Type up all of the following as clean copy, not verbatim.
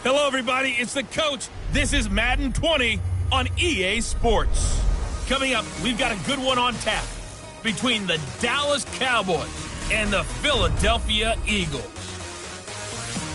Hello, everybody. It's the coach. This is Madden 20 on EA Sports. Coming up, we've got a good one on tap between the Dallas Cowboys and the Philadelphia Eagles.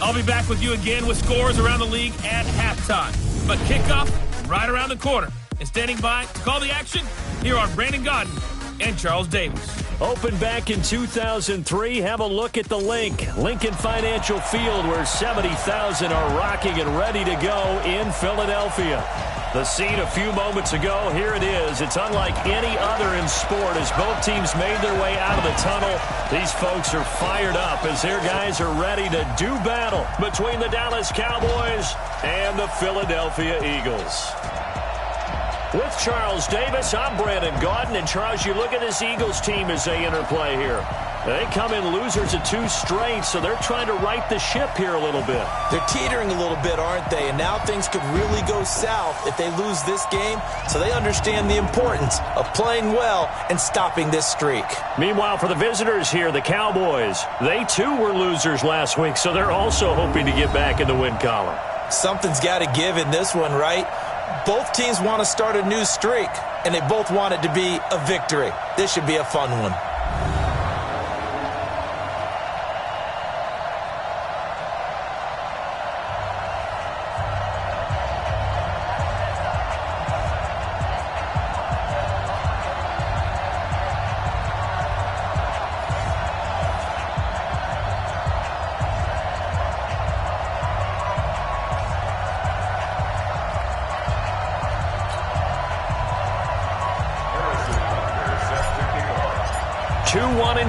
I'll be back with you again with scores around the league at halftime. But kickoff right around the corner. And standing by to call the action, here are Brandon Gaudin and Charles Davis. Opened back in 2003, have a look at the Lincoln Financial Field, where 70,000 are rocking and ready to go in Philadelphia. The scene a few moments ago, here it is. It's unlike any other in sport as both teams made their way out of the tunnel. These folks are fired up as their guys are ready to do battle between the Dallas Cowboys and the Philadelphia Eagles. With Charles Davis, I'm Brandon Gaudin. And Charles, you look at this Eagles team as they interplay here. They come in losers of 2 straight, so they're trying to right the ship here a little bit. They're teetering a little bit, aren't they? And now things could really go south if they lose this game, so they understand the importance of playing well and stopping this streak. Meanwhile, for the visitors here, the Cowboys, they too were losers last week, so they're also hoping to get back in the win column. Something's got to give in this one, right? Both teams want to start a new streak, and they both want it to be a victory. This should be a fun one.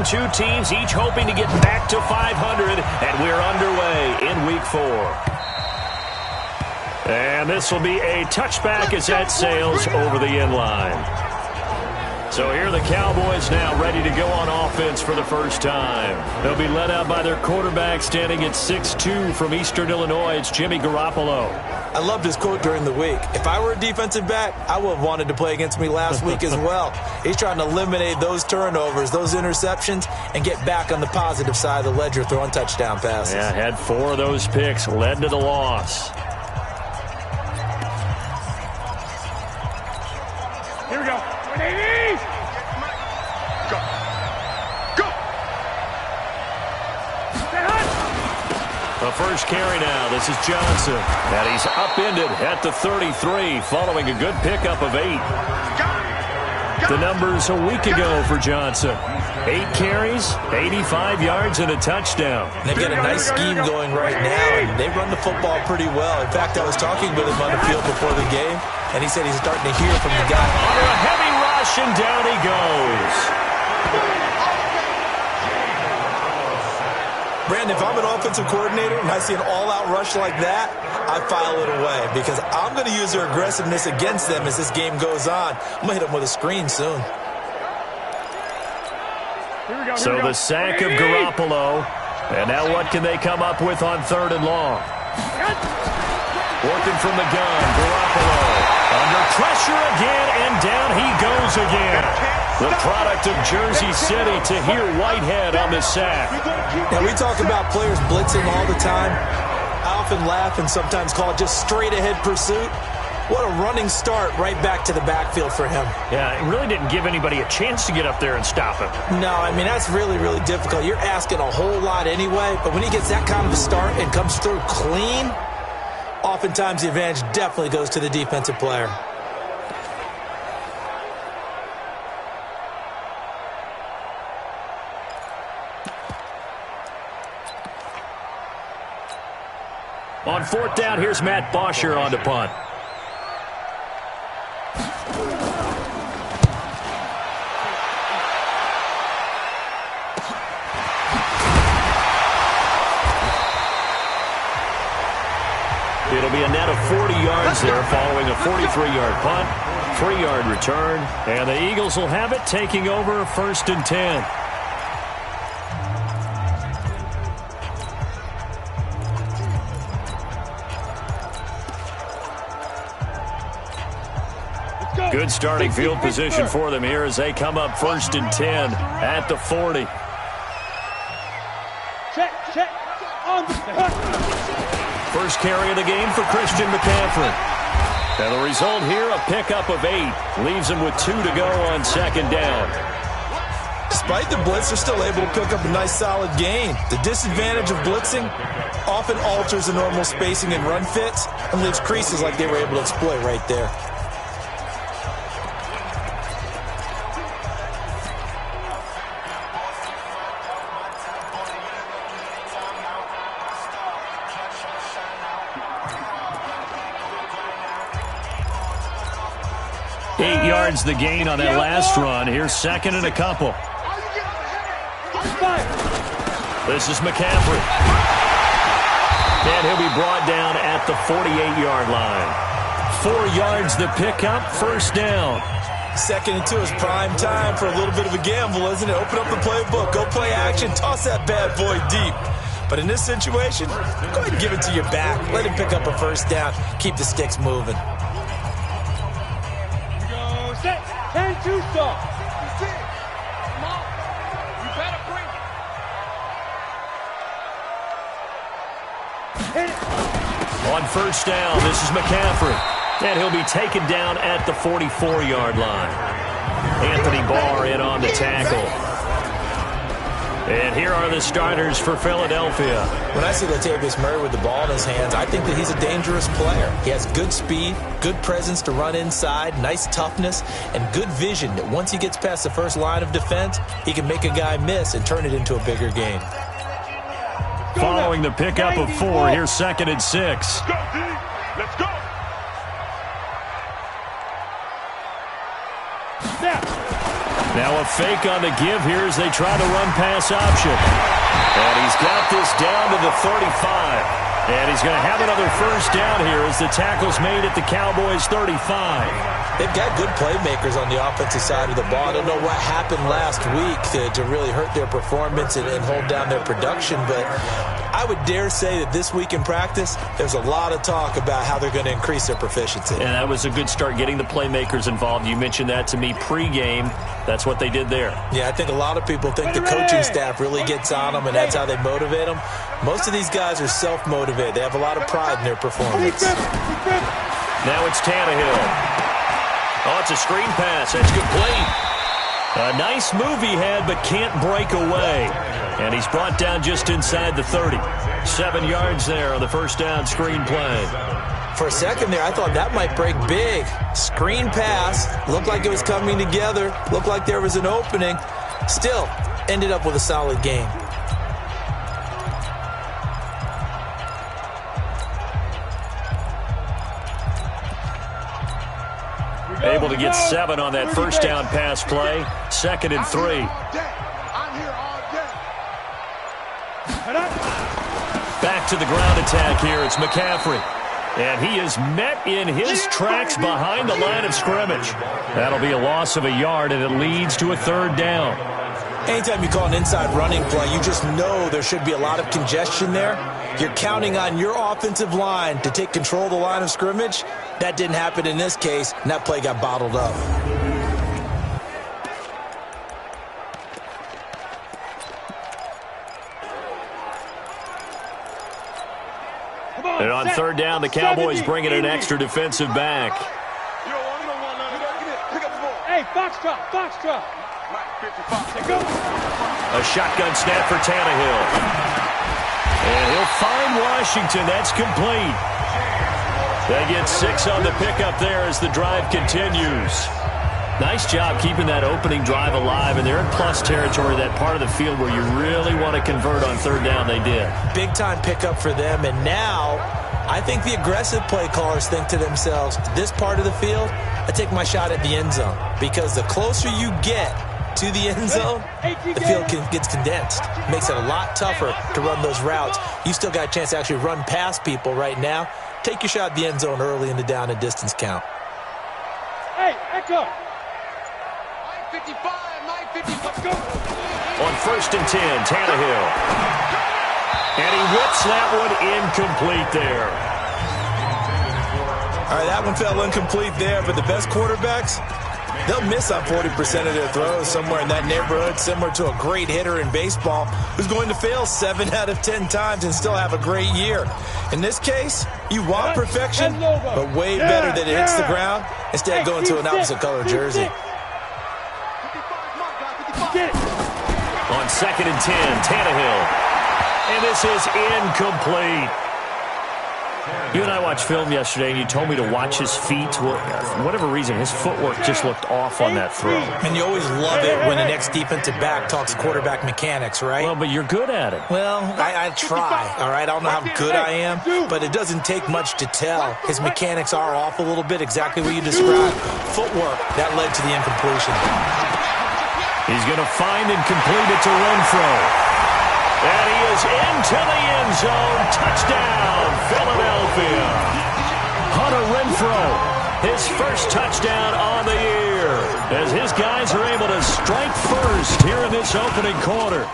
Two teams, each hoping to get back to 500, and we're underway in Week 4. And this will be a touchback as that sails over the end line. So here are the Cowboys now ready to go on offense for the first time. They'll be led out by their quarterback standing at 6'2" from Eastern Illinois. It's Jimmy Garoppolo. I loved his quote during the week. If I were a defensive back, I would have wanted to play against me last week as well. He's trying to eliminate those turnovers, those interceptions, and get back on the positive side of the ledger throwing touchdown passes. Yeah, had 4 of those picks, led to the loss. Here we go. The first carry now. This is Johnson. And he's upended at the 33 following a good pickup of 8. The numbers a week ago for Johnson. 8 carries, 85 yards, and a touchdown. They've got a nice scheme going right now, and they run the football pretty well. In fact, I was talking with him on the field before the game, and he said he's starting to hear from the guy. Under a heavy rush, and down he goes. Brandon, if I'm an offensive coordinator and I see an all-out rush like that, I file it away because I'm going to use their aggressiveness against them as this game goes on. I'm going to hit them with a screen soon. So the sack of Garoppolo. And now what can they come up with on 3rd and long? Working from the gun, Garoppolo. Under pressure again, and down he goes again. The product of Jersey City, Tahir Whitehead on the sack. Now, we talk about players blitzing all the time. I often laugh and sometimes call it just straight-ahead pursuit. What a running start right back to the backfield for him. Yeah, it really didn't give anybody a chance to get up there and stop him. No, I mean, that's really, really difficult. You're asking a whole lot anyway, but when he gets that kind of a start and comes through clean, oftentimes the advantage definitely goes to the defensive player. On 4th down, here's Matt Bosher on the punt. It'll be a net of 40 yards there following a 43-yard punt, 3-yard return, and the Eagles will have it taking over 1st and 10. Good starting field position for them here as they come up 1st and 10 at the 40. Check. On the First carry of the game for Christian McCaffrey. And the result here, a pickup of 8. Leaves him with 2 to go on second down. Despite the blitz, they're still able to pick up a nice, solid gain. The disadvantage of blitzing often alters the normal spacing and run fits and leaves creases like they were able to exploit right there. The gain on that last run. Here's second and a couple. This is McCaffrey. And he'll be brought down at the 48-yard line. 4 yards the pickup, first down. Second and 2 is prime time for a little bit of a gamble, isn't it? Open up the playbook, go play action, toss that bad boy deep. But in this situation, go ahead and give it to your back. Let him pick up a first down. Keep the sticks moving. 10-2 stop. Come on. You better bring it. Hit it. On first down, this is McCaffrey. And he'll be taken down at the 44-yard line. Anthony Barr in on the tackle. And here are the starters for Philadelphia. When I see Latavius Murray with the ball in his hands, I think that he's a dangerous player. He has good speed, good presence to run inside, nice toughness, and good vision that once he gets past the first line of defense, he can make a guy miss and turn it into a bigger game. Following the pickup of 4, here's second and 6. Let's go, D. Let's go. Now a fake on the give here as they try to run pass option. And he's got this down to the 35. And he's going to have another first down here as the tackle's made at the Cowboys' 35. They've got good playmakers on the offensive side of the ball. I don't know what happened last week to really hurt their performance and hold down their production, but I would dare say that this week in practice, there's a lot of talk about how they're going to increase their proficiency. And that was a good start, getting the playmakers involved. You mentioned that to me pregame. That's what they did there. Yeah, I think a lot of people think the coaching staff really gets on them, and that's how they motivate them. Most of these guys are self-motivated. They have a lot of pride in their performance. Now it's Tannehill. Oh, it's a screen pass. That's complete. A nice move he had, but can't break away. And he's brought down just inside the 30. 7 yards there on the first down screen play. For a second there, I thought that might break big. Screen pass. Looked like it was coming together. Looked like there was an opening. Still, ended up with a solid game. Able to get 7 on that first down pass play. Second and 3. Back to the ground attack here. It's McCaffrey. And he is met in his tracks behind the line of scrimmage. That'll be a loss of a yard, and it leads to a third down. Anytime you call an inside running play, you just know there should be a lot of congestion there. You're counting on your offensive line to take control of the line of scrimmage. That didn't happen in this case, and that play got bottled up. And on third down, the Cowboys bring in an extra defensive back. Hey, Foxtrot. A shotgun snap for Tannehill. And he'll find Washington. That's complete. They get 6 on the pickup there as the drive continues. Nice job keeping that opening drive alive, and they're in plus territory, that part of the field where you really want to convert on third down. They did. Big-time pickup for them, and now I think the aggressive play callers think to themselves, this part of the field, I take my shot at the end zone, because the closer you get to the end zone, the field gets condensed. Makes it a lot tougher to run those routes. You still got a chance to actually run past people right now. Take your shot at the end zone early in the down and distance count. Hey, Echo. 9:55, let's go. On first and 10, Tannehill. And he whips that one incomplete there. All right, that one fell incomplete there, but the best quarterbacks, They'll miss on 40% of their throws, somewhere in that neighborhood, similar to a great hitter in baseball who's going to fail 7 out of 10 times and still have a great year. In this case, you want perfection, but way better that it hits the ground instead of going to an opposite color jersey. On 2nd and 10, Tannehill. And this is incomplete. You and I watched film yesterday, and you told me to watch his feet. Well, for whatever reason, his footwork just looked off on that throw. And you always love it when an ex-defensive back talks quarterback mechanics, right? Well, but you're good at it. Well, I try, all right? I don't know how good I am, but it doesn't take much to tell. His mechanics are off a little bit, exactly what you described. Footwork, that led to the incompletion. He's going to find and complete it to Renfrow. And he is into the end zone. Touchdown, Philadelphia. Hunter Renfrow, his first touchdown on the year, as his guys are able to strike first here in this opening quarter.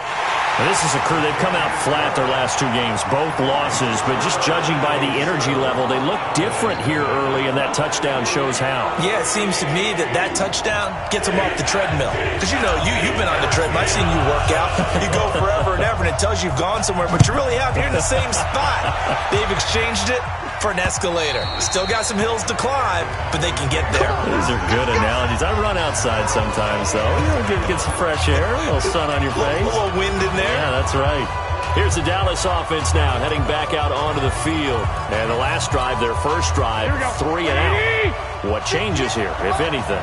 And this is a crew, they've come out flat their last 2 games, both losses, but just judging by the energy level, they look different here early, and that touchdown shows how. Yeah, it seems to me that touchdown gets them off the treadmill. Because, you know, you've been on the treadmill. I've seen you work out. You go forever and ever, and it tells you you've gone somewhere, but you really have. You're in the same spot. They've exchanged it for an escalator. Still got some hills to climb, but they can get there. These are good analogies. I run outside sometimes, though. You know, get some fresh air, a little sun on your face. A little wind in there. Yeah, that's right. Here's the Dallas offense now, heading back out onto the field. And the last drive, their first drive, 3 and out. What changes here, if anything?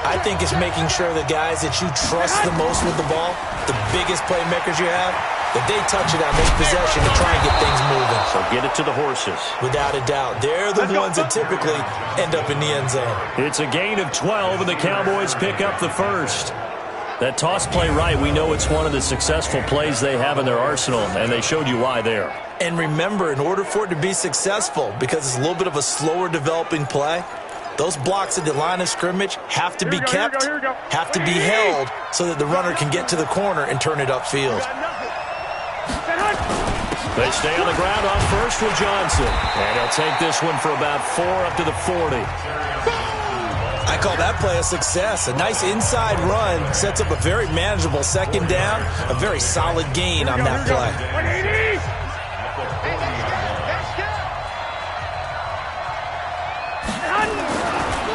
I think it's making sure the guys that you trust the most with the ball, the biggest playmakers you have, that they touch it out, make possession, and try and get things moving. So get it to the horses. Without a doubt. They're the ones that typically end up in the end zone. It's a gain of 12, and the Cowboys pick up the first. That toss play right, we know it's one of the successful plays they have in their arsenal, and they showed you why there. And remember, in order for it to be successful, because it's a little bit of a slower developing play, those blocks at the line of scrimmage have to be kept, have to be held, so that the runner can get to the corner and turn it upfield. They stay on the ground on first with Johnson. And he'll take this one for about 4 up to the 40. I call that play a success. A nice inside run sets up a very manageable second down, a very solid gain on that play.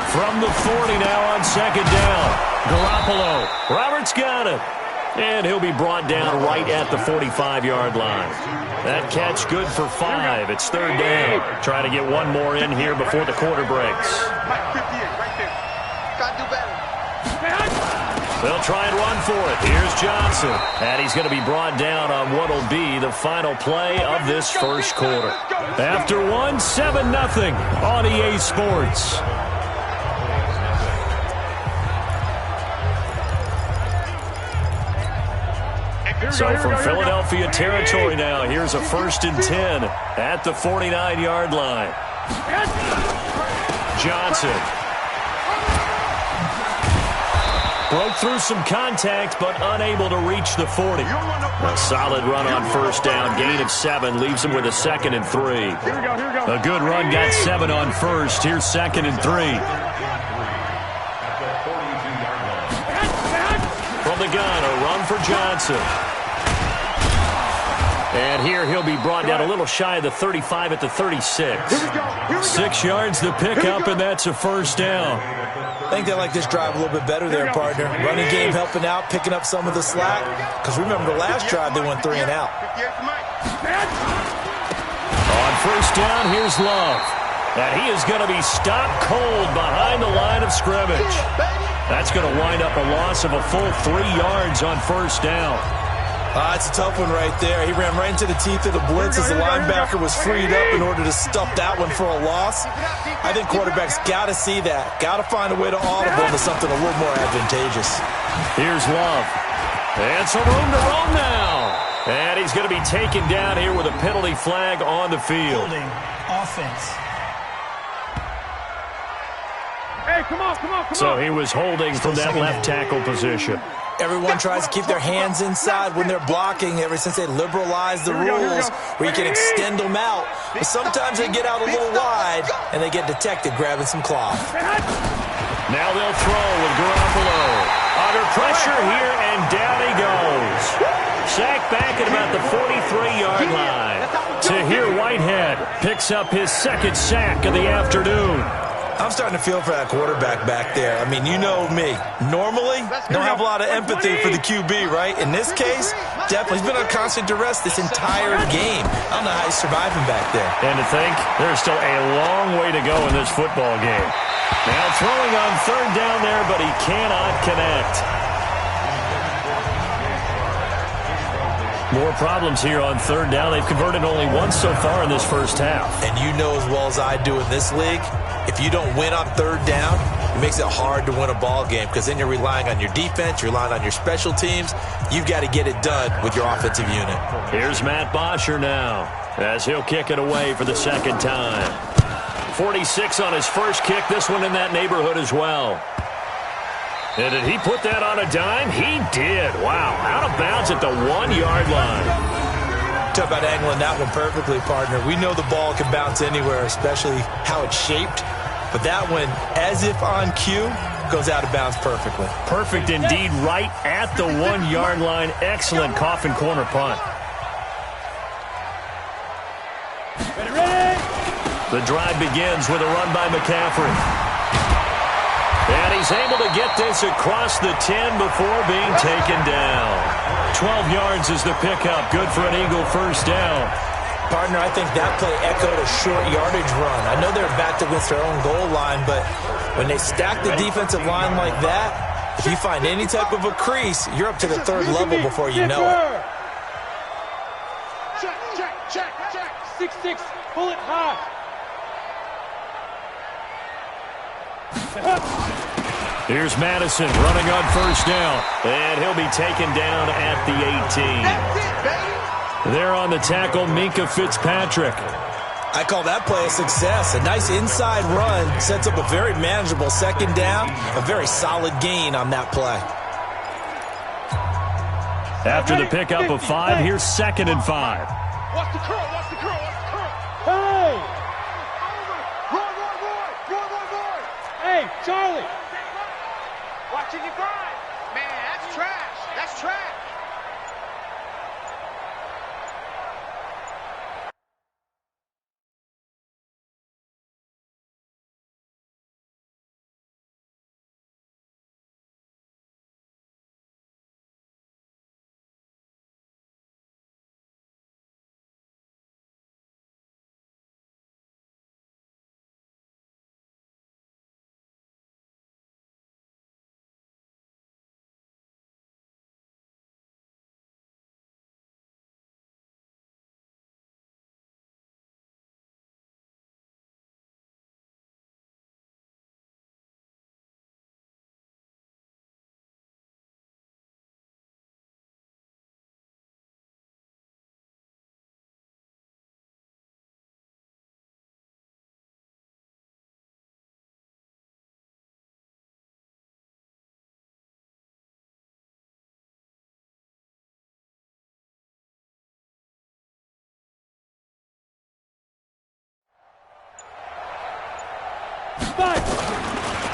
From the 40 now on second down. Garoppolo. Roberts got it. And he'll be brought down right at the 45-yard line. That catch good for 5. It's third down. Try to get one more in here before the quarter breaks. They'll try and run for it. Here's Johnson. And he's going to be brought down on what will be the final play of this first quarter. After one, 7-0 on EA Sports. So from Philadelphia territory now, here's a 1st and 10 at the 49-yard line. Johnson. Broke through some contact, but unable to reach the 40. A solid run on first down. Gain of 7 leaves him with a 2nd and 3. A good run got 7 on first. Here's 2nd and 3. From the gun, a run for Johnson. And here he'll be brought down a little shy of the 35 at the 36. 6 yards to pick up, and that's a first down. I think they like this drive a little bit better there, partner. Running game helping out, picking up some of the slack. Because remember, the last drive they went 3 and out. On first down, here's Love. And he is going to be stopped cold behind the line of scrimmage. That's going to wind up a loss of a full 3 yards on first down. It's a tough one right there. He ran right into the teeth of the blitz as the linebacker was freed up in order to stuff that one for a loss. I think quarterbacks got to see that. Got to find a way to audible into something a little more advantageous. Here's Love. And some room to roam now. And he's going to be taken down here with a penalty flag on the field. Holding offense. Hey, come on. So he was holding from that left tackle position. Everyone tries to keep their hands inside when they're blocking ever since they liberalized the rules where you can extend them out. But sometimes they get out a little wide and they get detected grabbing some cloth. Now they'll throw with Garoppolo. Under pressure here, and down he goes. Sacked back at about the 43-yard line. Tahir Whitehead picks up his second sack of the afternoon. I'm starting to feel for that quarterback back there. I mean, you know me. Normally, don't have a lot of empathy for the QB, right? In this case, definitely. He's been on constant duress this entire game. I don't know how he's surviving back there. And to think, there's still a long way to go in this football game. Now throwing on third down there, but he cannot connect. More problems here on third down. They've converted only once so far in this first half. And you know as well as I do in this league, if you don't win on third down, it makes it hard to win a ball game because then you're relying on your defense, you're relying on your special teams. You've got to get it done with your offensive unit. Here's Matt Bosher now as he'll kick it away for the second time. 46 on his first kick, this one in that neighborhood as well. And did he put that on a dime? He did. Wow, out of bounds at the 1-yard line. Talk about angling that one perfectly, partner. We know the ball can bounce anywhere, especially how it's shaped. But that one, as if on cue, goes out of bounds perfectly. Perfect indeed, right at the 1-yard line. Excellent coffin corner punt. The drive begins with a run by McCaffrey. And he's able to get this across the 10 before being taken down. 12 yards is the pickup. Good for an Eagle first down. Partner, I think that play echoed a short yardage run. I know they're backed against their own goal line, but when they stack the defensive line like that, if you find any type of a crease, you're up to the third level before you know it. Check, check, check, check. 6-6, pull it high. Here's Madison running on first down, and he'll be taken down at the 18. That's it, baby. There on the tackle, Minkah Fitzpatrick. I call that play a success. A nice inside run sets up a very manageable second down, a very solid gain on that play. After the pickup of 5, here's 2nd and 5. Watch the curl, watch the curl, watch the curl. Hey! Roy. Hey, Charlie. Watching you grind. Man, that's trash. That's trash.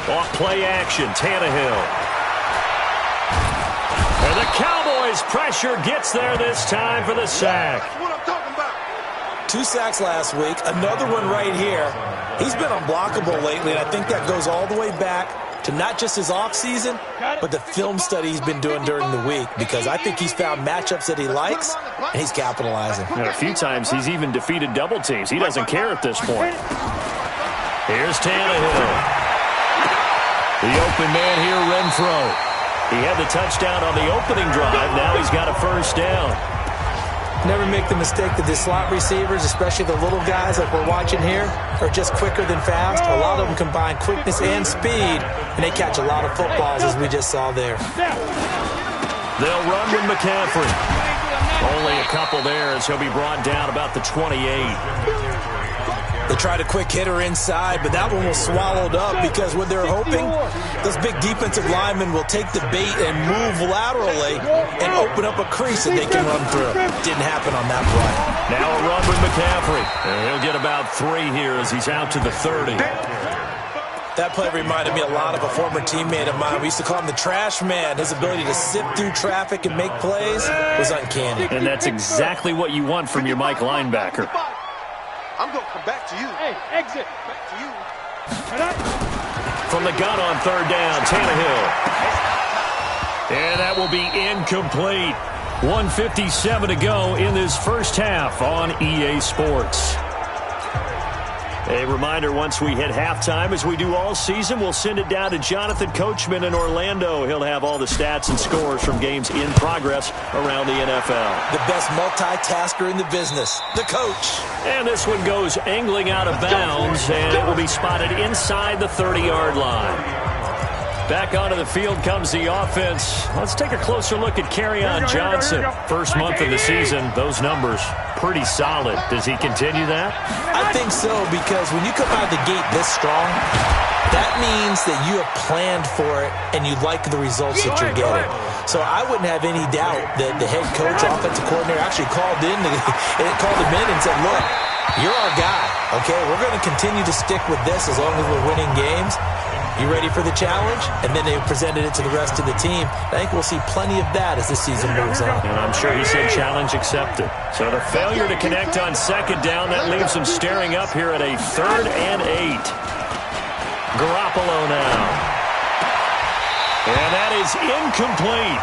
Off play action, Tannehill. And the Cowboys pressure gets there this time for the sack. That's what I'm talking about. 2 sacks last week, another one right here. He's been unblockable lately, and I think that goes all the way back to not just his offseason, but the film study he's been doing during the week, because I think he's found matchups that he likes, and he's capitalizing. And a few times he's even defeated double teams. He doesn't care at this point. Here's Tannehill. The open man here, Renfro. He had the touchdown on the opening drive. Now he's got a first down. Never make the mistake that the slot receivers, especially the little guys like we're watching here, are just quicker than fast. A lot of them combine quickness and speed, and they catch a lot of footballs, as we just saw there. They'll run with McCaffrey. Only a couple there as he'll be brought down about the 28. They tried a quick hitter inside, but that one was swallowed up because what they're hoping, those big defensive linemen will take the bait and move laterally and open up a crease that they can run through. Didn't happen on that play. Now a run with McCaffrey. And he'll get about 3 here as he's out to the 30. That play reminded me a lot of a former teammate of mine. We used to call him the trash man. His ability to sift through traffic and make plays was uncanny. And that's exactly what you want from your Mike linebacker. I'm going to come back to you. Hey, exit. Back to you. From the gun on third down, Tannehill. And that will be incomplete. 1:57 to go in this first half on EA Sports. A reminder, once we hit halftime, as we do all season, we'll send it down to Jonathan Coachman in Orlando. He'll have all the stats and scores from games in progress around the NFL. The best multitasker in the business, the coach. And this one goes angling out of bounds, and it will be spotted inside the 30-yard line. Back onto the field comes the offense. Let's take a closer look at Kerryon Johnson. First month of the season, those numbers pretty solid. Does he continue that? I think so, because when you come out of the gate this strong, that means that you have planned for it and you like the results that you're getting. So I wouldn't have any doubt that the head coach, offensive coordinator actually called him in and said, look, you're our guy, okay? We're going to continue to stick with this as long as we're winning games. You ready for the challenge? And then they presented it to the rest of the team. I think we'll see plenty of that as this season moves on. And I'm sure he said challenge accepted. So the failure to connect on second down, that leaves him staring up here at a 3rd and 8. Garoppolo now. And that is incomplete.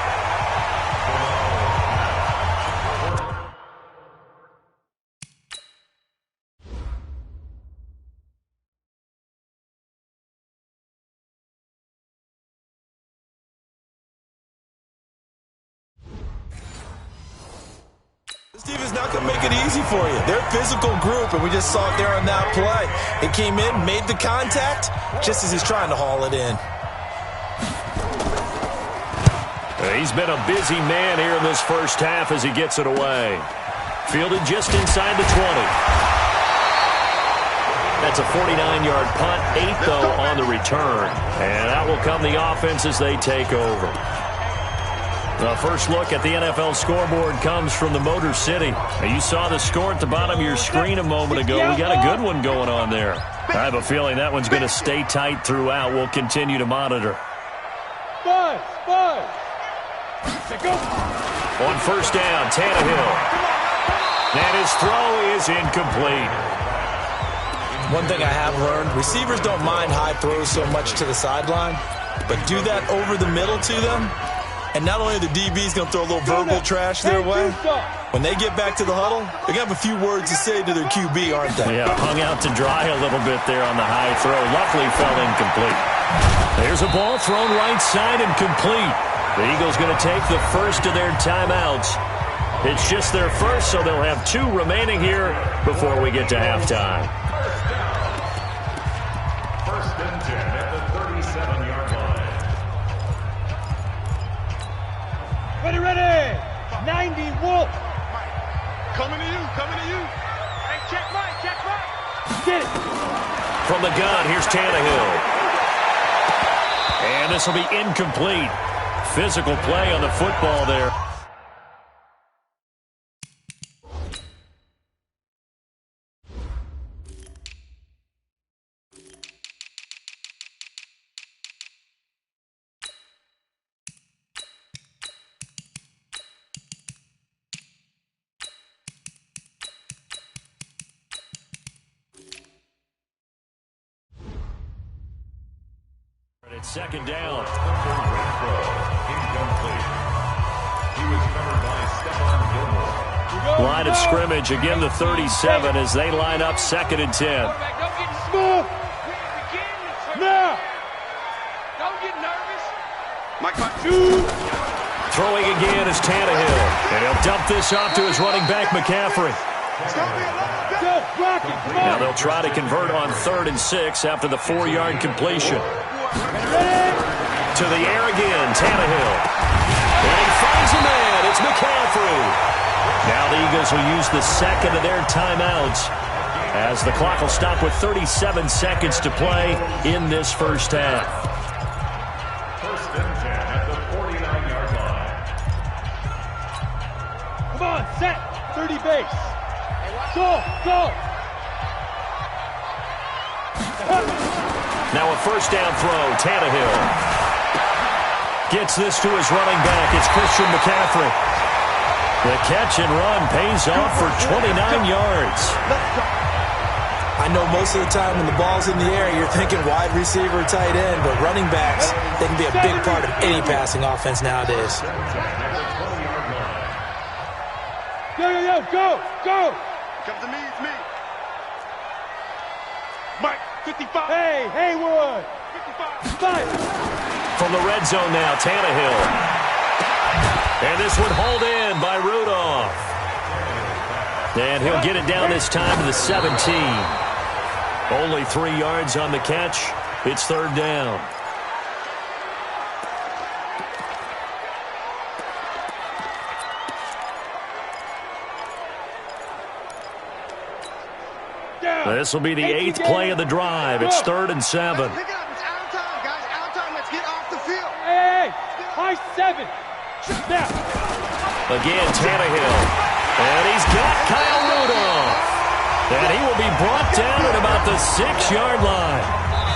This team is not going to make it easy for you. They're a physical group, and we just saw it there on that play. It came in, made the contact, just as he's trying to haul it in. He's been a busy man here in this first half as he gets it away. Fielded just inside the 20. That's a 49-yard punt, 8 though on the return. And out will come the offense as they take over. The first look at the NFL scoreboard comes from the Motor City. You saw the score at the bottom of your screen a moment ago. We got a good one going on there. I have a feeling that one's going to stay tight throughout. We'll continue to monitor. Buzz. On first down, Tannehill. And his throw is incomplete. One thing I have learned, receivers don't mind high throws so much to the sideline, but do that over the middle to them, and not only are the DBs going to throw a little verbal trash their way, when they get back to the huddle, they're going to have a few words to say to their QB, aren't they? Yeah, hung out to dry a little bit there on the high throw. Luckily fell incomplete. There's a ball thrown right side and complete. The Eagles going to take the first of their timeouts. It's just their first, so they'll have 2 remaining here before we get to halftime. First and 10 at the 37-yard line. Ready. 90 Wolf. Coming to you. Hey, check right. Get it. From the gun, here's Tannehill. And this will be incomplete. Physical play on the football there. It's second down. Line of scrimmage, again the 37 as they line up 2nd and 10. Don't get smooth. Now. Don't get nervous. Mike. Throwing again is Tannehill. And he'll dump this off to his running back, McCaffrey. Now they'll try to convert on 3rd and 6 after the 4-yard completion. To the air again, Tannehill. And he finds a man. It's McCaffrey. Now the Eagles will use the second of their timeouts as the clock will stop with 37 seconds to play in this first half. First and 10 at the 49-yard line. Come on, set. 30 base. Go. Now a first down throw, Tannehill. Gets this to his running back. It's Christian McCaffrey. The catch and run pays off for 29 yards. I know most of the time when the ball's in the air, you're thinking wide receiver, tight end, but running backs, they can be a big part of any passing offense nowadays. Go! Come to me, it's me. Mike, 55. Hey, Haywood. 55. From the red zone now, Tannehill. And this one hauled in by Rudolph. And he'll get it down this time to the 17. Only 3 yards on the catch. It's third down. This will be the 8th play of the drive. It's 3rd and 7. Pick it up. It's out of time, guys. Out of time. Let's get off the field. Hey, high 7. Now. Again, Tannehill. And he's got Kyle Rudolph. And he will be brought down at about the 6-yard line.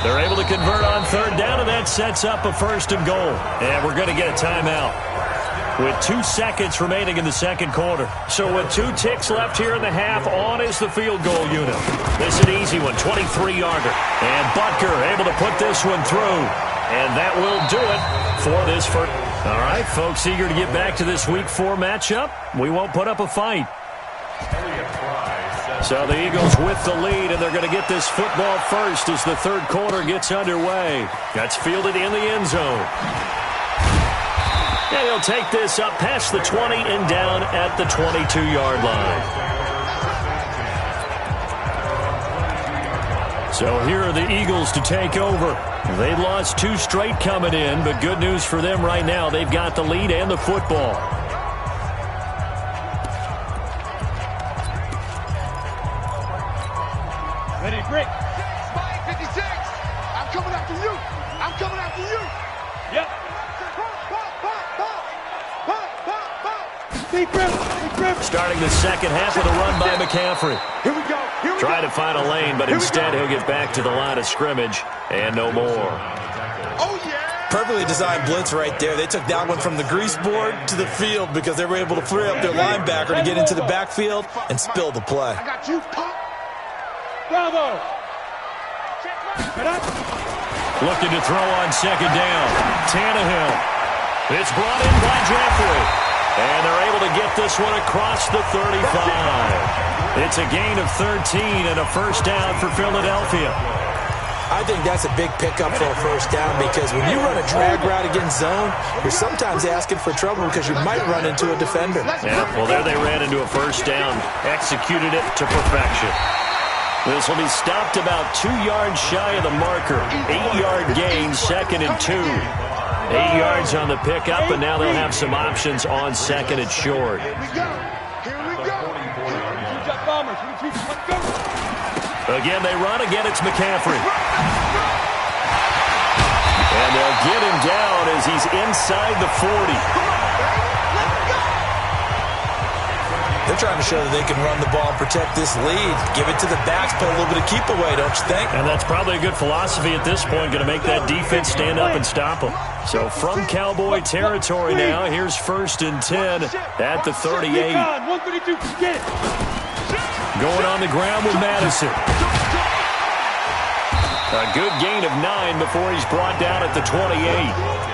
They're able to convert on third down, and that sets up a 1st and goal. And we're going to get a timeout with 2 seconds remaining in the second quarter. So with 2 ticks left here in the half, on is the field goal unit. This is an easy one, 23-yarder. And Butker able to put this one through. And that will do it for this first. All right, folks, eager to get back to this Week 4 matchup. We won't put up a fight. So the Eagles with the lead, and they're going to get this football first as the third quarter gets underway. That's fielded in the end zone. And he'll take this up past the 20 and down at the 22-yard line. So here are the Eagles to take over. They've lost 2 straight coming in, but good news for them right now. They've got the lead and the football. Ready to break. Spike 56. I'm coming after you. I'm coming after you. Yep. Big grip. Starting the second half with a run by McCaffrey. Here we go. Trying to find a lane, but instead he'll get back to the line of scrimmage and no more. Oh, yeah. Perfectly designed blitz right there. They took that one from the grease board to the field because they were able to free up their linebacker to get into the backfield and spill the play. I got you, pop. Bravo. Get up. Looking to throw on second down. Tannehill. It's brought in by Jeffrey. And they're able to get this one across the 35. It's a gain of 13 and a first down for Philadelphia. I think that's a big pickup for a first down because when you run a drag route against zone, you're sometimes asking for trouble because you might run into a defender. Yeah, well, there they ran into a first down. Executed it to perfection. This will be stopped about 2 yards shy of the marker. 8-yard gain, 2nd and 2. 8 yards on the pickup, and now they'll have some options on 2nd and short. Here we go. Here we go. Again, they run. Again, it's McCaffrey. And they'll get him down as he's inside the 40. They're trying to show that they can run the ball and protect this lead. Give it to the backs, put a little bit of keep away, don't you think? And that's probably a good philosophy at this point, going to make that defense stand up and stop them. So from Cowboy territory now, here's 1st and 10 at the 38. Going on the ground with Madison. A good gain of 9 before he's brought down at the 28.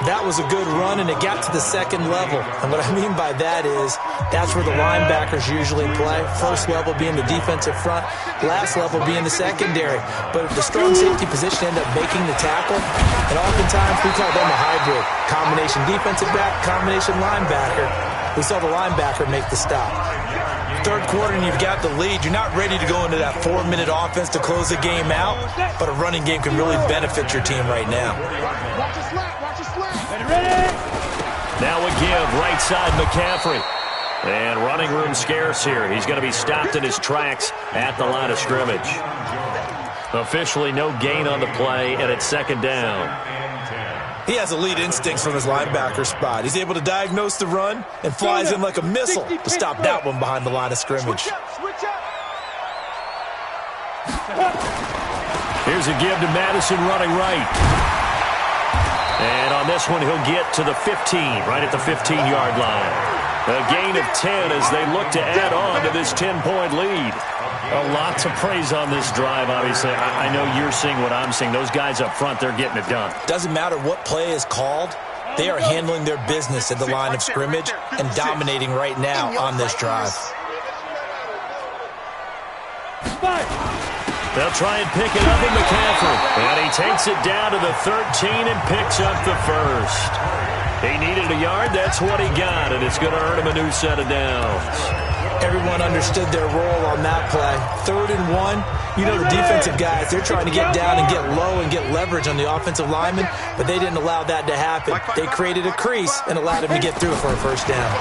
That was a good run, and it got to the second level. And what I mean by that is that's where the linebackers usually play. First level being the defensive front, last level being the secondary. But if the strong safety position end up making the tackle, and oftentimes we call them a hybrid. Combination defensive back, combination linebacker. We saw the linebacker make the stop. Third quarter and you've got the lead. You're not ready to go into that 4-minute offense to close the game out, but a running game can really benefit your team right now. Watch your slap. Watch your slap. Now a give, right side McCaffrey. And running room scarce here. He's going to be stopped in his tracks at the line of scrimmage. Officially no gain on the play, and it's 2nd down. He has elite instincts from his linebacker spot. He's able to diagnose the run and flies in like a missile to stop that one behind the line of scrimmage. Here's a give to Madison running right. And on this one, he'll get to the 15, right at the 15-yard line. A gain of 10 as they look to add on to this 10-point lead. A lot to praise on this drive, obviously. I know you're seeing what I'm seeing. Those guys up front, they're getting it done. Doesn't matter what play is called. They are handling their business at the line of scrimmage and dominating right now on this drive. They'll try and pick it up in McCaffrey. And he takes it down to the 13 and picks up the first. He needed a yard. That's what he got, and it's going to earn him a new set of downs. Everyone understood their role on that play. 3rd and 1. You know the defensive guys, they're trying to get down and get low and get leverage on the offensive lineman, but they didn't allow that to happen. They created a crease and allowed him to get through for a first down.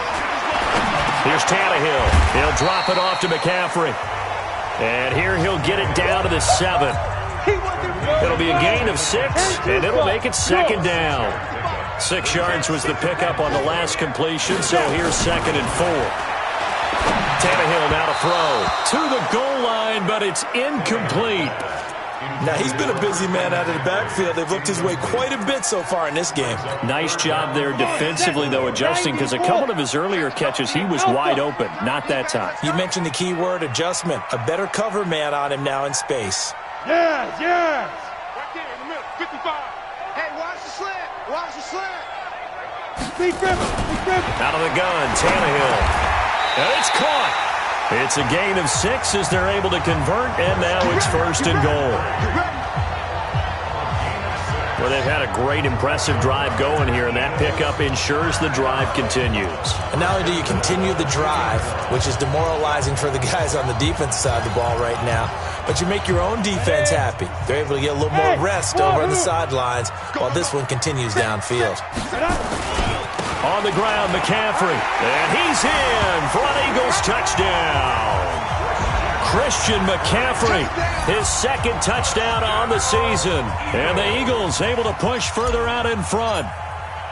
Here's Tannehill. He'll drop it off to McCaffrey. And here he'll get it down to the 7. It'll be a gain of 6, and it'll make it 2nd down. 6 yards was the pickup on the last completion, so here's 2nd and 4. Tannehill now to throw to the goal line, but it's incomplete. Now, he's been a busy man out of the backfield. They've looked his way quite a bit so far in this game. Nice job there defensively, though, adjusting, because a couple of his earlier catches, he was wide open. Not that time. You mentioned the key word, adjustment. A better cover man on him now in space. Yes. Right there in the middle, 55. Hey, watch the slant. Watch the slant. Out of the gun, Tannehill. And it's caught. It's a gain of 6 as they're able to convert, and now it's 1st and goal. Well, they've had a great, impressive drive going here, and that pickup ensures the drive continues. And not only do you continue the drive, which is demoralizing for the guys on the defensive side of the ball right now, but you make your own defense happy. They're able to get a little more rest over on the sidelines while this one continues downfield. On the ground, McCaffrey. And he's in for an Eagles touchdown. Christian McCaffrey, his 2nd touchdown on the season. And the Eagles able to push further out in front.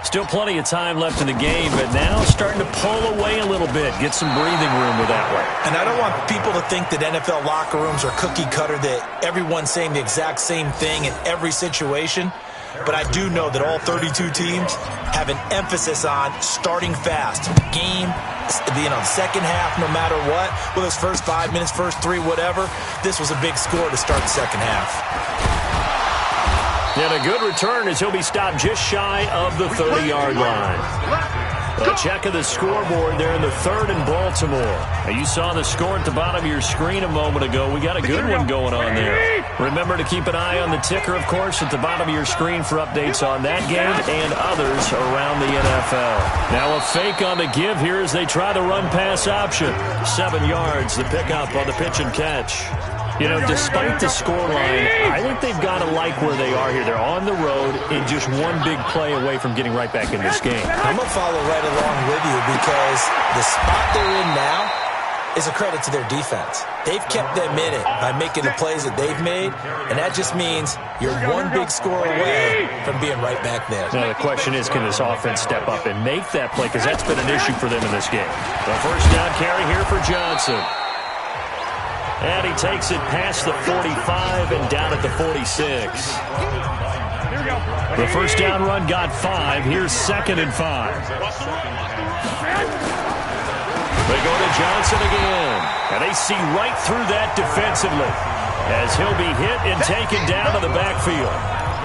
Still plenty of time left in the game, but now starting to pull away a little bit. Get some breathing room with that one. And I don't want people to think that NFL locker rooms are cookie cutter, that everyone's saying the exact same thing in every situation. But I do know that all 32 teams have an emphasis on starting fast. Game, second half, no matter what. Whether it's first 5 minutes, first 3, whatever. This was a big score to start the second half. And a good return as he'll be stopped just shy of the 30-yard line. A check of the scoreboard there in the 3rd in Baltimore. Now, you saw the score at the bottom of your screen a moment ago. We got a good one going on there. Remember to keep an eye on the ticker, of course, at the bottom of your screen for updates on that game and others around the NFL. Now a fake on the give here as they try the run-pass option. 7 yards, the pickup on the pitch and catch. You know, despite the scoreline, I think they've got to like where they are here. They're on the road and just one big play away from getting right back in this game. I'm going to follow right along with you because the spot they're in now is a credit to their defense. They've kept them in it by making the plays that they've made, and that just means you're one big score away from being right back there. Now, the question is, can this offense step up and make that play? Because that's been an issue for them in this game. The first down carry here for Johnson. And he takes it past the 45 and down at the 46. The first down run got 5. Here's 2nd and 5. They go to Johnson again. And they see right through that defensively as he'll be hit and taken down to the backfield.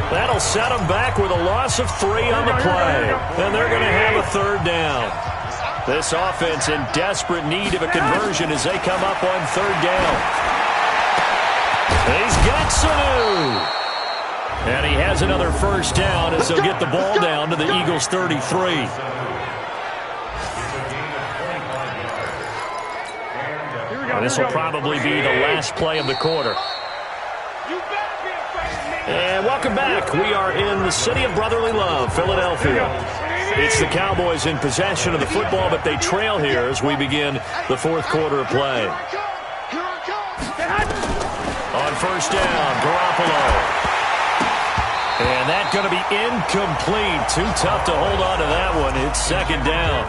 That'll set him back with a loss of 3 on the play. And they're going to have a 3rd down. This offense in desperate need of a conversion as they come up on 3rd down. He's got Sanu. And he has another first down as they'll get the ball down to the Eagles' 33. And this will probably be the last play of the quarter. And welcome back. We are in the city of brotherly love, Philadelphia. It's the Cowboys in possession of the football, but they trail here as we begin the 4th quarter of play. On first down, Garoppolo. And that's going to be incomplete. Too tough to hold on to that one. It's 2nd down.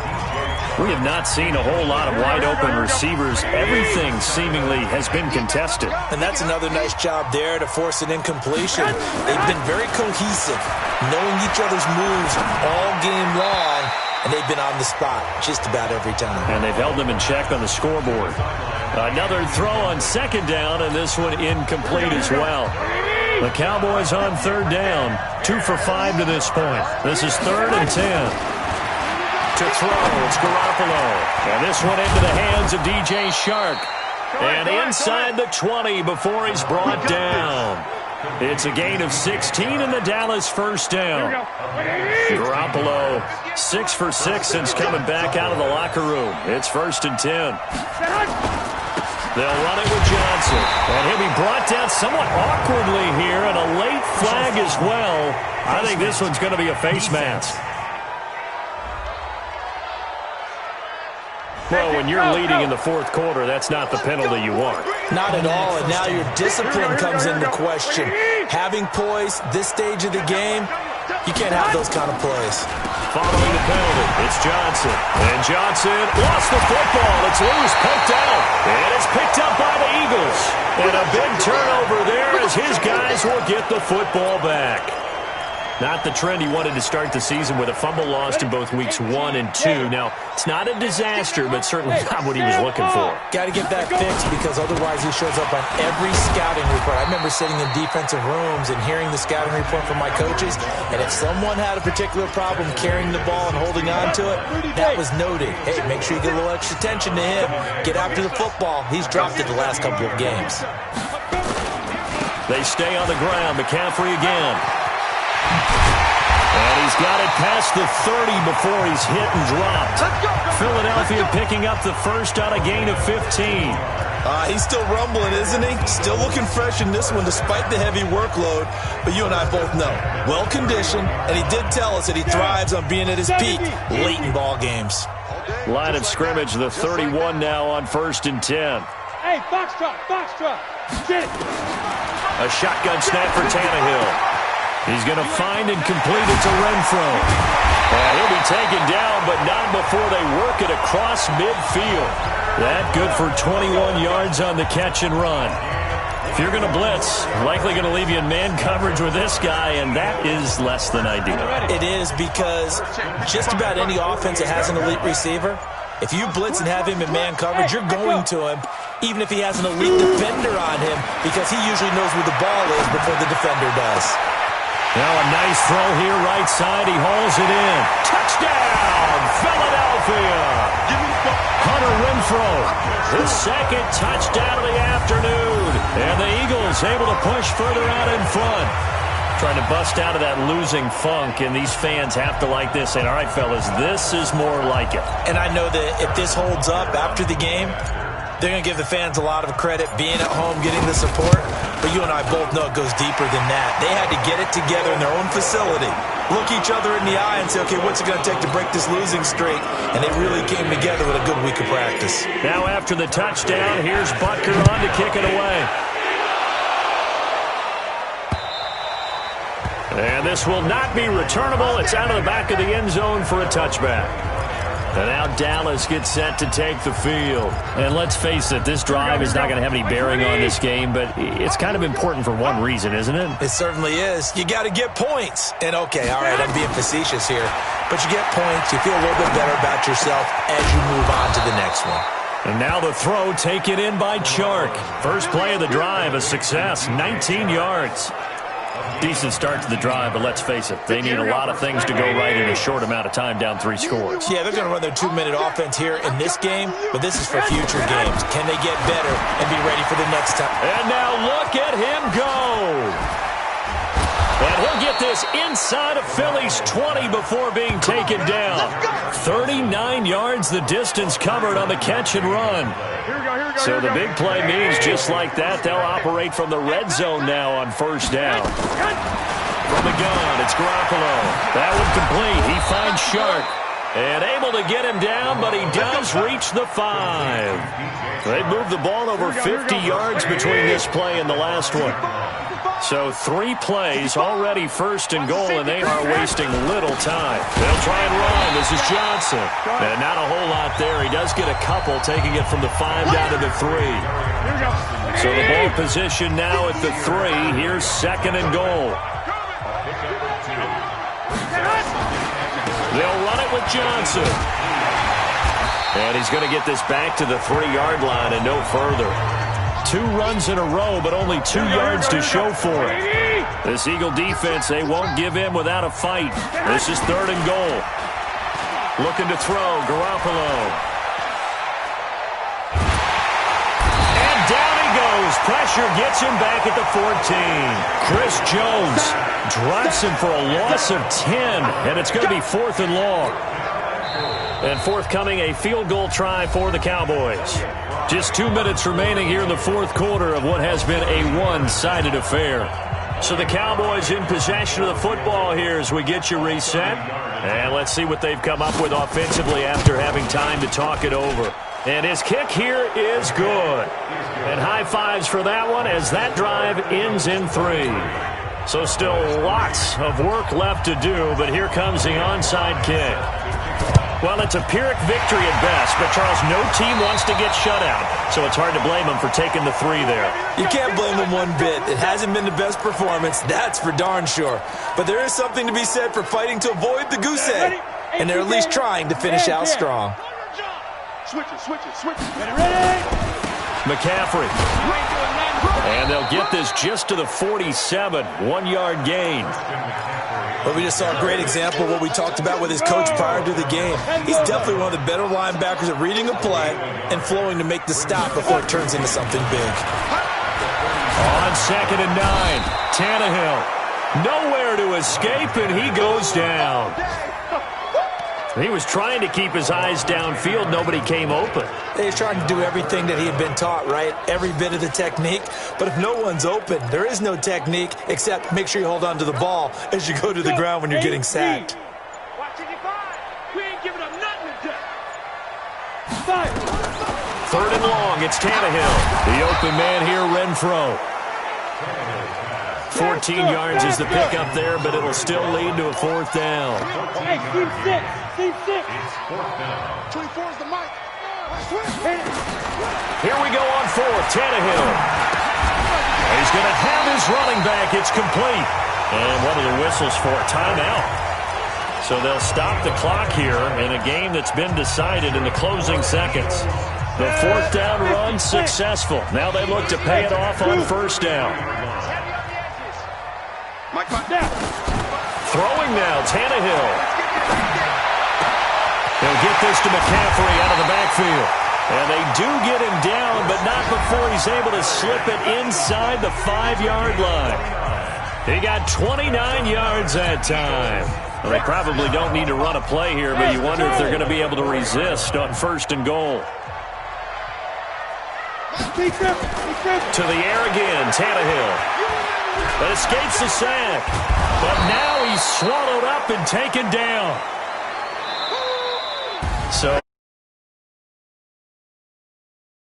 We have not seen a whole lot of wide-open receivers. Everything seemingly has been contested. And that's another nice job there to force an incompletion. They've been very cohesive, knowing each other's moves all game long, and they've been on the spot just about every time. And they've held them in check on the scoreboard. Another throw on second down, and this one incomplete as well. The Cowboys on third down, 2 for 5 to this point. This is 3rd and 10. To throw, it's Garoppolo. And this one into the hands of DJ Chark. And inside the 20 before he's brought down. It's a gain of 16 in the Dallas first down. Garoppolo, 6 for 6 since coming back out of the locker room. It's 1st and 10. They'll run it with Johnson. And he'll be brought down somewhat awkwardly here, and a late flag as well. I think this one's going to be a face mask. Well, when you're leading in the fourth quarter, that's not the penalty you want. Not at all, and now your discipline comes into question. Having poise this stage of the game, you can't have those kind of plays. Following the penalty, it's Johnson. And Johnson lost the football. It's loose, poked out. And it's picked up by the Eagles. And a big turnover there as his guys will get the football back. Not the trend he wanted to start the season with a fumble lost in both weeks 1 and 2. Now, it's not a disaster, but certainly not what he was looking for. Got to get that fixed because otherwise he shows up on every scouting report. I remember sitting in defensive rooms and hearing the scouting report from my coaches, and if someone had a particular problem carrying the ball and holding on to it, that was noted. Hey, make sure you get a little extra attention to him. Get after the football. He's dropped it the last couple of games. They stay on the ground. McCaffrey again. And he's got it past the 30 before he's hit and dropped. Philadelphia picking up the first on a gain of 15. He's still rumbling, isn't he? Still looking fresh in this one despite the heavy workload. But you and I both know, well-conditioned, and he did tell us that he thrives on being at his peak late in ball games. Line of scrimmage, the 31 now on 1st and 10. Hey, Foxtrot. Sit. A shotgun snap for Tannehill. He's going to find and complete it to Renfro. And he'll be taken down, but not before they work it across midfield. That good for 21 yards on the catch and run. If you're going to blitz, likely going to leave you in man coverage with this guy, and that is less than ideal. It is because just about any offense that has an elite receiver, if you blitz and have him in man coverage, you're going to him, even if he has an elite defender on him, because he usually knows where the ball is before the defender does. Now a nice throw here, right side. He hauls it in. Touchdown, Philadelphia! Hunter Renfro, his second touchdown of the afternoon. And the Eagles able to push further out in front. Trying to bust out of that losing funk, and these fans have to like this. And all right, fellas, this is more like it. And I know that if this holds up after the game, they're going to give the fans a lot of credit being at home, getting the support. But you and I both know it goes deeper than that. They had to get it together in their own facility, look each other in the eye and say, okay, what's it going to take to break this losing streak? And they really came together with a good week of practice. Now after the touchdown, here's Butker on to kick it away. And this will not be returnable. It's out of the back of the end zone for a touchback. And now Dallas gets set to take the field. And let's face it, this drive is not going to have any bearing on this game, but it's kind of important for one reason, isn't it? It certainly is. You got to get points. And okay, all right, I'm being facetious here, but you get points, you feel a little bit better about yourself as you move on to the next one. And now the throw taken in by Chark. First play of the drive, a success, 19 yards. Decent start to the drive, but let's face it, they need a lot of things to go right in a short amount of time, down 3 scores. Yeah, they're going to run their 2-minute offense here in this game, but this is for future games. Can they get better and be ready for the next time? And now look at him go. And he'll get this inside of Philly's 20 before being taken down. 39 yards the distance covered on the catch and run. So the big play means just like that, they'll operate from the red zone now on first down. From the gun, it's Garoppolo. That one complete. He finds Chark. And able to get him down, but he does reach the 5. They moved the ball over 50 yards between this play and the last one. So 3 plays, already first and goal, and they are wasting little time. They'll try and run. This is Johnson. And not a whole lot there. He does get a couple, taking it from the 5 down to the 3. So the ball position now at the 3. Here's second and goal. They'll run it with Johnson. And he's going to get this back to the 3-yard line and no further. 2 runs in a row, but only 2 yards to show for it. This Eagle defense, they won't give in without a fight. This is third and goal. Looking to throw, Garoppolo. And down he goes. Pressure gets him back at the 14. Chris Jones drops him for a loss of 10, and it's going to be 4th and long. And forthcoming, a field goal try for the Cowboys. Just 2 minutes remaining here in the 4th quarter of what has been a one-sided affair. So the Cowboys in possession of the football here as we get you reset. And let's see what they've come up with offensively after having time to talk it over. And his kick here is good. And high fives for that one as that drive ends in 3. So still lots of work left to do, but here comes the onside kick. Well, it's a Pyrrhic victory at best, but Charles, no team wants to get shut out, so it's hard to blame them for taking the 3 there. You can't blame them one bit. It hasn't been the best performance, that's for darn sure. But there is something to be said for fighting to avoid the goose egg, and they're at least trying to finish out strong. Switch it. Ready? McCaffrey. And they'll get this just to the 47, 1-yard gain. But we just saw a great example of what we talked about with his coach prior to the game. He's definitely one of the better linebackers at reading a play and flowing to make the stop before it turns into something big. On 2nd and 9, Tannehill. Nowhere to escape, and he goes down. He was trying to keep his eyes downfield. Nobody came open. He's trying to do everything that he had been taught, right? Every bit of the technique. But if no one's open, there is no technique except make sure you hold on to the ball as you go to the ground when you're getting sacked. We ain't giving up nothing today. 3rd and long, it's Tannehill. The open man here, Renfro. 14 yards is the pickup there, but it'll still lead to a 4th down. Hey, team 6. 24 is the mic. Here we go on 4th, Tannehill. He's going to have his running back. It's complete. And one of the whistles for a timeout. So they'll stop the clock here in a game that's been decided in the closing seconds. The 4th down run successful. Now they look to pay it off on 1st down. Throwing now, Tannehill. They'll get this to McCaffrey out of the backfield. And they do get him down, but not before he's able to slip it inside the 5-yard line. He got 29 yards that time. Well, they probably don't need to run a play here, but you wonder if they're going to be able to resist on 1st and goal. To the air again, Tannehill. But escapes the sack. But now he's swallowed up and taken down.